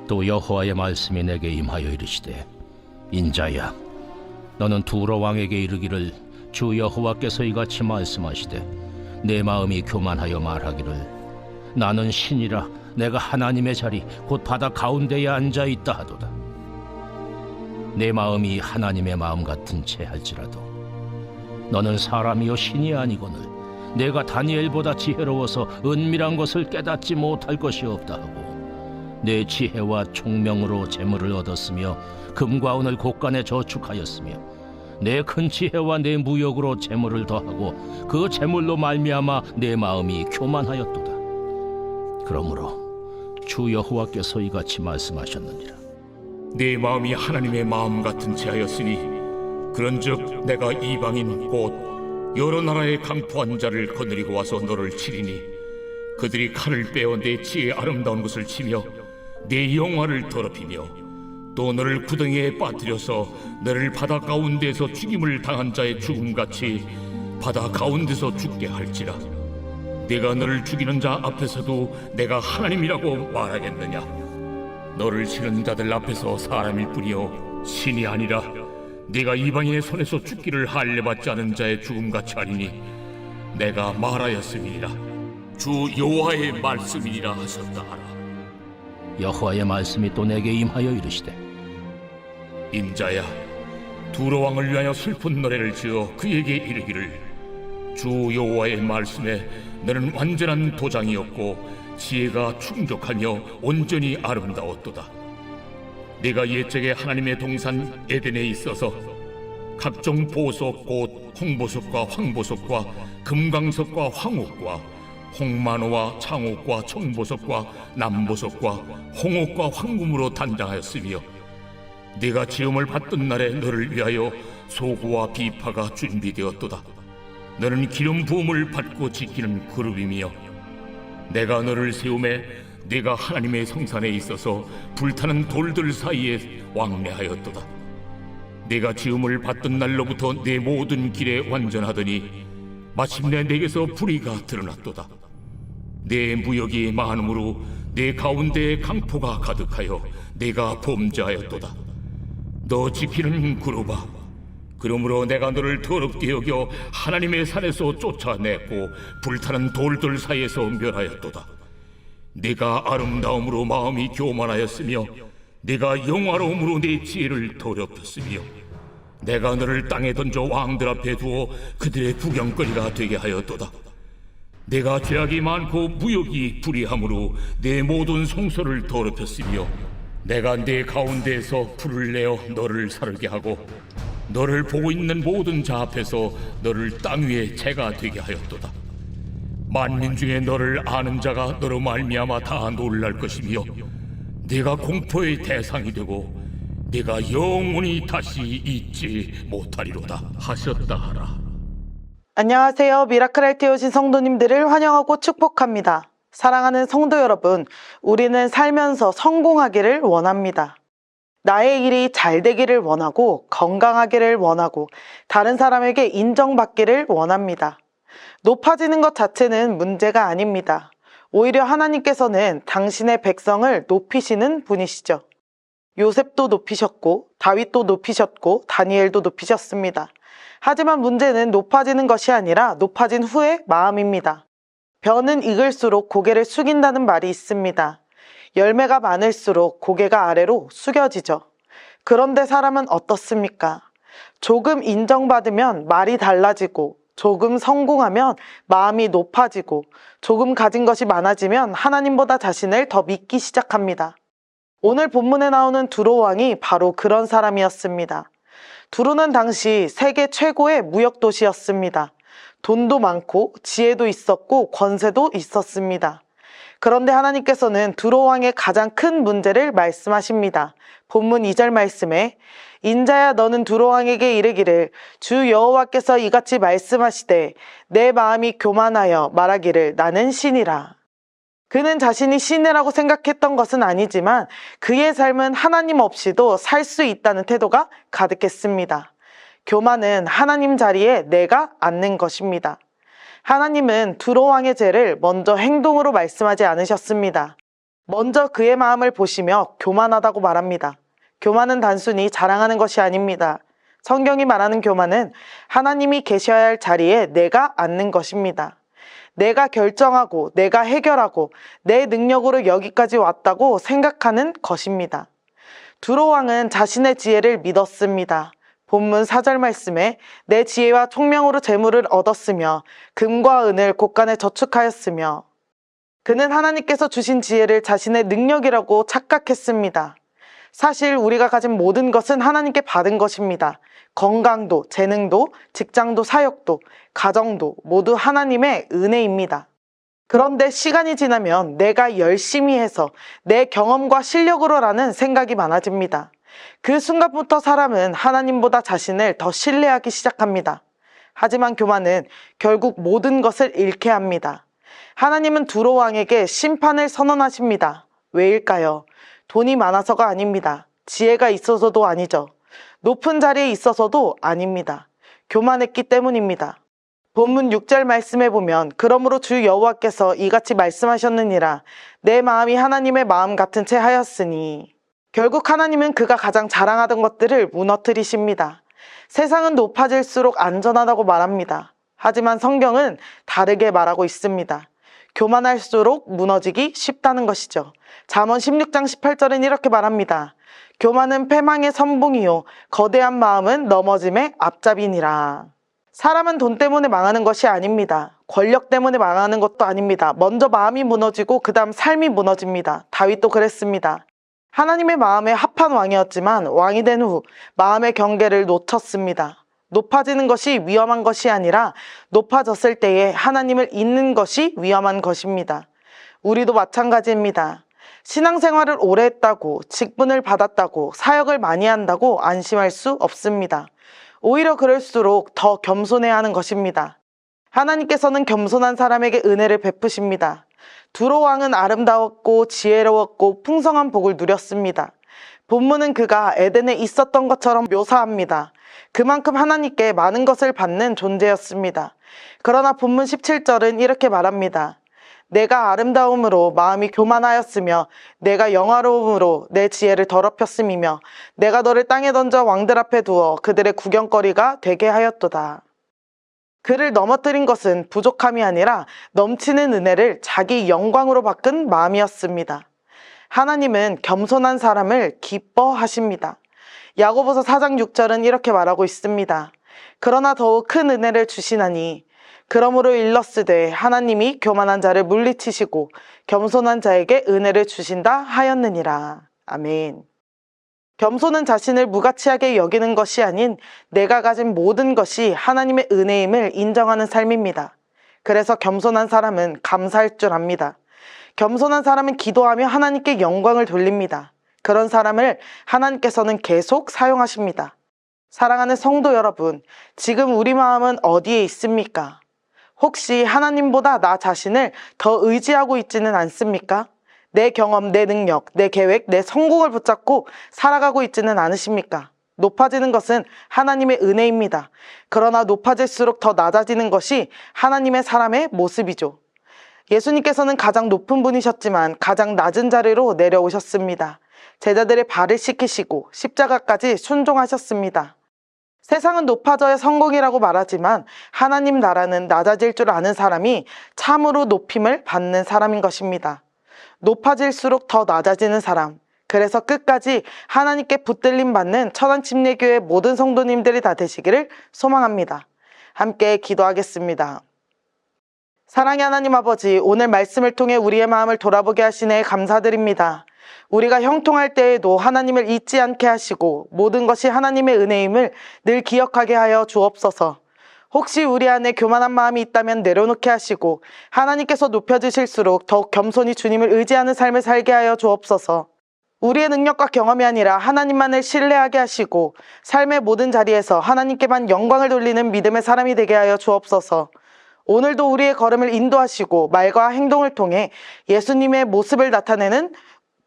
또 여호와의 말씀이 내게 임하여 이르시되, 인자야, 너는 두로 왕에게 이르기를, 주 여호와께서 이같이 말씀하시되, 내 마음이 교만하여 말하기를, 나는 신이라 내가 하나님의 자리 곧 바다 가운데에 앉아 있다 하도다. 내 마음이 하나님의 마음 같은 채 할지라도 너는 사람이요 신이 아니거늘 내가 다니엘보다 지혜로워서 은밀한 것을 깨닫지 못할 것이 없다 하고, 내 지혜와 총명으로 재물을 얻었으며 금과 은을 곳간에 저축하였으며 내 큰 지혜와 내 무역으로 재물을 더하고 그 재물로 말미암아 내 마음이 교만하였도다. 그러므로 주 여호와께서 이같이 말씀하셨느니라. 내 마음이 하나님의 마음 같은 채 하였으니 그런즉 내가 이방인 곧 여러 나라의 강포한 자를 거느리고 와서 너를 치리니, 그들이 칼을 빼어 내 지혜의 아름다운 것을 치며 내 영화를 더럽히며 또 너를 구덩이에 빠뜨려서 너를 바다 가운데서 죽임을 당한 자의 죽음같이 바다 가운데서 죽게 할지라. 내가 너를 죽이는 자 앞에서도 내가 하나님이라고 말하겠느냐? 너를 치는 자들 앞에서 사람일 뿐이요 신이 아니라 네가 이방인의 손에서 죽기를 할례받지 않은 자의 죽음같이 하리니 내가 말하였음이니라. 주 여호와의 말씀이니라 하셨다 하라. 여호와의 말씀이 또 내게 임하여 이르시되, 인자야, 두로 왕을 위하여 슬픈 노래를 지어 그에게 이르기를, 주 여호와의 말씀에 너는 완전한 도장이었고 지혜가 충족하며 온전히 아름다웠도다. 네가 옛적에 하나님의 동산 에덴에 있어서 각종 보석 곧 홍보석과 황보석과 금강석과 황옥과 홍만호와 창옥과 청보석과 남보석과 홍옥과 황금으로 단장하였으며, 네가 지음을 받던 날에 너를 위하여 소구와 비파가 준비되었도다. 너는 기름 부음을 받고 지키는 그룹이며, 내가 너를 세우매 네가 하나님의 성산에 있어서 불타는 돌들 사이에 왕래하였도다. 네가 지음을 받던 날로부터 내 모든 길에 완전하더니 마침내 내게서 불의가 드러났도다. 내 무역이 많음으로 내 가운데에 강포가 가득하여 내가 범죄하였도다. 너 지키는 그룹아, 그러므로 내가 너를 더럽게 여겨 하나님의 산에서 쫓아냈고 불타는 돌들 사이에서 멸하였도다. 네가 아름다움으로 마음이 교만하였으며 네가 영화로움으로 내 지혜를 더럽혔으며, 내가 너를 땅에 던져 왕들 앞에 두어 그들의 구경거리가 되게 하였도다. 내가 죄악이 많고 무역이 불의함으로 내 모든 성소를 더럽혔으며, 내가 내 가운데에서 불을 내어 너를 사르게 하고 너를 보고 있는 모든 자 앞에서 너를 땅 위에 재가 되게 하였도다. 만민 중에 너를 아는 자가 너로 말미암아 다 놀랄 것이며 네가 공포의 대상이 되고 네가 영원히 다시 잊지 못하리로다 하셨다 하라. 안녕하세요. 미라클알트에 오신 성도님들을 환영하고 축복합니다. 사랑하는 성도 여러분, 우리는 살면서 성공하기를 원합니다. 나의 일이 잘 되기를 원하고 건강하기를 원하고 다른 사람에게 인정받기를 원합니다. 높아지는 것 자체는 문제가 아닙니다. 오히려 하나님께서는 당신의 백성을 높이시는 분이시죠. 요셉도 높이셨고 다윗도 높이셨고 다니엘도 높이셨습니다. 하지만 문제는 높아지는 것이 아니라 높아진 후의 마음입니다. 벼는 익을수록 고개를 숙인다는 말이 있습니다. 열매가 많을수록 고개가 아래로 숙여지죠. 그런데 사람은 어떻습니까? 조금 인정받으면 말이 달라지고, 조금 성공하면 마음이 높아지고, 조금 가진 것이 많아지면 하나님보다 자신을 더 믿기 시작합니다. 오늘 본문에 나오는 두로 왕이 바로 그런 사람이었습니다. 두로는 당시 세계 최고의 무역 도시였습니다. 돈도 많고 지혜도 있었고 권세도 있었습니다. 그런데 하나님께서는 두로 왕의 가장 큰 문제를 말씀하십니다. 본문 2절 말씀에, 인자야 너는 두로 왕에게 이르기를, 주 여호와께서 이같이 말씀하시되 내 마음이 교만하여 말하기를 나는 신이라. 그는 자신이 신이라고 생각했던 것은 아니지만 그의 삶은 하나님 없이도 살 수 있다는 태도가 가득했습니다. 교만은 하나님 자리에 내가 앉는 것입니다. 하나님은 두로 왕의 죄를 먼저 행동으로 말씀하지 않으셨습니다. 먼저 그의 마음을 보시며 교만하다고 말합니다. 교만은 단순히 자랑하는 것이 아닙니다. 성경이 말하는 교만은 하나님이 계셔야 할 자리에 내가 앉는 것입니다. 내가 결정하고 내가 해결하고 내 능력으로 여기까지 왔다고 생각하는 것입니다. 두로 왕은 자신의 지혜를 믿었습니다. 본문 4절 말씀에 내 지혜와 총명으로 재물을 얻었으며 금과 은을 곳간에 저축하였으며 그는 하나님께서 주신 지혜를 자신의 능력이라고 착각했습니다. 사실 우리가 가진 모든 것은 하나님께 받은 것입니다. 건강도, 재능도, 직장도, 사역도, 가정도 모두 하나님의 은혜입니다. 그런데 시간이 지나면 내가 열심히 해서 내 경험과 실력으로라는 생각이 많아집니다. 그 순간부터 사람은 하나님보다 자신을 더 신뢰하기 시작합니다. 하지만 교만은 결국 모든 것을 잃게 합니다. 하나님은 두로 왕에게 심판을 선언하십니다. 왜일까요? 돈이 많아서가 아닙니다. 지혜가 있어서도 아니죠. 높은 자리에 있어서도 아닙니다. 교만했기 때문입니다. 본문 6절 말씀에 보면 그러므로 주 여호와께서 이같이 말씀하셨느니라 내 마음이 하나님의 마음 같은 채 하였으니 결국 하나님은 그가 가장 자랑하던 것들을 무너뜨리십니다. 세상은 높아질수록 안전하다고 말합니다. 하지만 성경은 다르게 말하고 있습니다. 교만할수록 무너지기 쉽다는 것이죠. 잠언 16장 18절은 이렇게 말합니다. 교만은 패망의 선봉이요 거대한 마음은 넘어짐의 앞잡이니라. 사람은 돈 때문에 망하는 것이 아닙니다. 권력 때문에 망하는 것도 아닙니다. 먼저 마음이 무너지고 그 다음 삶이 무너집니다. 다윗도 그랬습니다. 하나님의 마음에 합한 왕이었지만 왕이 된 후 마음의 경계를 놓쳤습니다. 높아지는 것이 위험한 것이 아니라 높아졌을 때에 하나님을 잊는 것이 위험한 것입니다. 우리도 마찬가지입니다. 신앙생활을 오래 했다고, 직분을 받았다고, 사역을 많이 한다고 안심할 수 없습니다. 오히려 그럴수록 더 겸손해야 하는 것입니다. 하나님께서는 겸손한 사람에게 은혜를 베푸십니다. 두로 왕은 아름다웠고 지혜로웠고 풍성한 복을 누렸습니다. 본문은 그가 에덴에 있었던 것처럼 묘사합니다. 그만큼 하나님께 많은 것을 받는 존재였습니다. 그러나 본문 17절은 이렇게 말합니다. 내가 아름다움으로 마음이 교만하였으며 내가 영화로움으로 내 지혜를 더럽혔음이며 내가 너를 땅에 던져 왕들 앞에 두어 그들의 구경거리가 되게 하였도다. 그를 넘어뜨린 것은 부족함이 아니라 넘치는 은혜를 자기 영광으로 바꾼 마음이었습니다. 하나님은 겸손한 사람을 기뻐하십니다. 야고보서 4장 6절은 이렇게 말하고 있습니다. 그러나 더욱 큰 은혜를 주시나니 그러므로 일렀으되 하나님이 교만한 자를 물리치시고 겸손한 자에게 은혜를 주신다 하였느니라. 아멘. 겸손은 자신을 무가치하게 여기는 것이 아닌 내가 가진 모든 것이 하나님의 은혜임을 인정하는 삶입니다. 그래서 겸손한 사람은 감사할 줄 압니다. 겸손한 사람은 기도하며 하나님께 영광을 돌립니다. 그런 사람을 하나님께서는 계속 사용하십니다. 사랑하는 성도 여러분, 지금 우리 마음은 어디에 있습니까? 혹시 하나님보다 나 자신을 더 의지하고 있지는 않습니까? 내 경험, 내 능력, 내 계획, 내 성공을 붙잡고 살아가고 있지는 않으십니까? 높아지는 것은 하나님의 은혜입니다. 그러나 높아질수록 더 낮아지는 것이 하나님의 사람의 모습이죠. 예수님께서는 가장 높은 분이셨지만 가장 낮은 자리로 내려오셨습니다. 제자들의 발을 씻기시고 십자가까지 순종하셨습니다. 세상은 높아져야 성공이라고 말하지만 하나님 나라는 낮아질 줄 아는 사람이 참으로 높임을 받는 사람인 것입니다. 높아질수록 더 낮아지는 사람, 그래서 끝까지 하나님께 붙들림 받는 천안침례교회 모든 성도님들이 다 되시기를 소망합니다. 함께 기도하겠습니다. 사랑의 하나님 아버지, 오늘 말씀을 통해 우리의 마음을 돌아보게 하시네 감사드립니다. 우리가 형통할 때에도 하나님을 잊지 않게 하시고 모든 것이 하나님의 은혜임을 늘 기억하게 하여 주옵소서. 혹시 우리 안에 교만한 마음이 있다면 내려놓게 하시고 하나님께서 높여주실수록 더욱 겸손히 주님을 의지하는 삶을 살게 하여 주옵소서. 우리의 능력과 경험이 아니라 하나님만을 신뢰하게 하시고 삶의 모든 자리에서 하나님께만 영광을 돌리는 믿음의 사람이 되게 하여 주옵소서. 오늘도 우리의 걸음을 인도하시고 말과 행동을 통해 예수님의 모습을 나타내는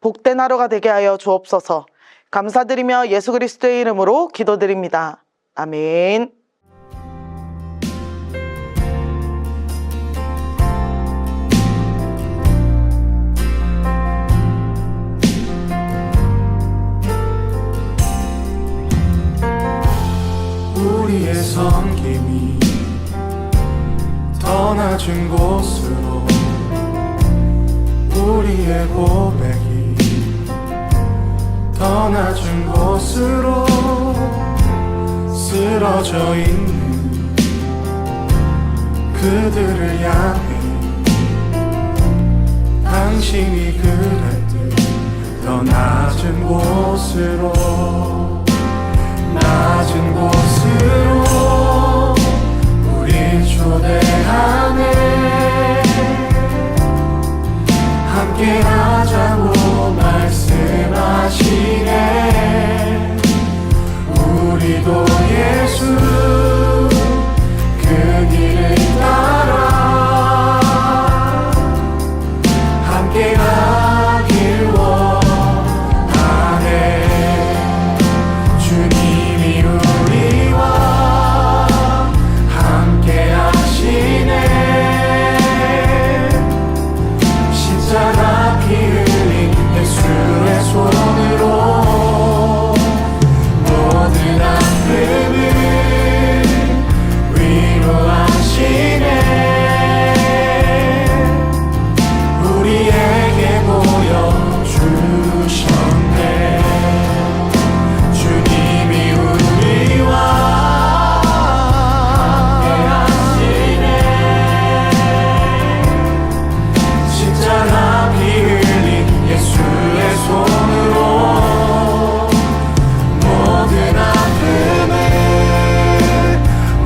복된 하루가 되게 하여 주옵소서. 감사드리며 예수 그리스도의 이름으로 기도드립니다. 아멘. 우리의 고백이 더 낮은 곳으로 쓰러져 있는 그들을 향해 당신이 그랬듯 더 낮은 곳으로 우릴 초대하네. 함께 하자고 말씀하시네. 우리도 예수 그 길을 따라 함께 가길 원하네. 주님이 우리와 함께 하시네. 십자가 피 흘린 예수의 손으로 모든 아픔을 위로하시네. 우리에게 보여주셨네. 주님이 우리와 함께하시네. 십자가 피 흘린 예수의 손으로 모든 아픔을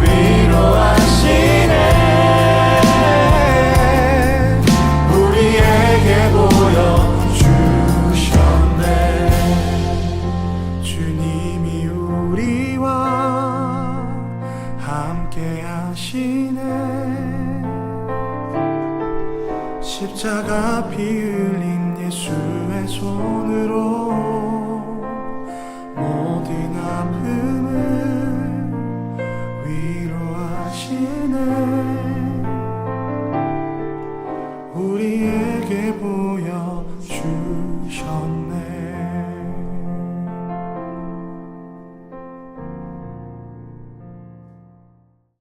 위로하시네. 우리에게 보여주셨네. 주님이 우리와 함께 하시네. 십자가 피 흘린 예수의 손으로 모든 아픔을 위로하시네. 우리에게 보여주셨네.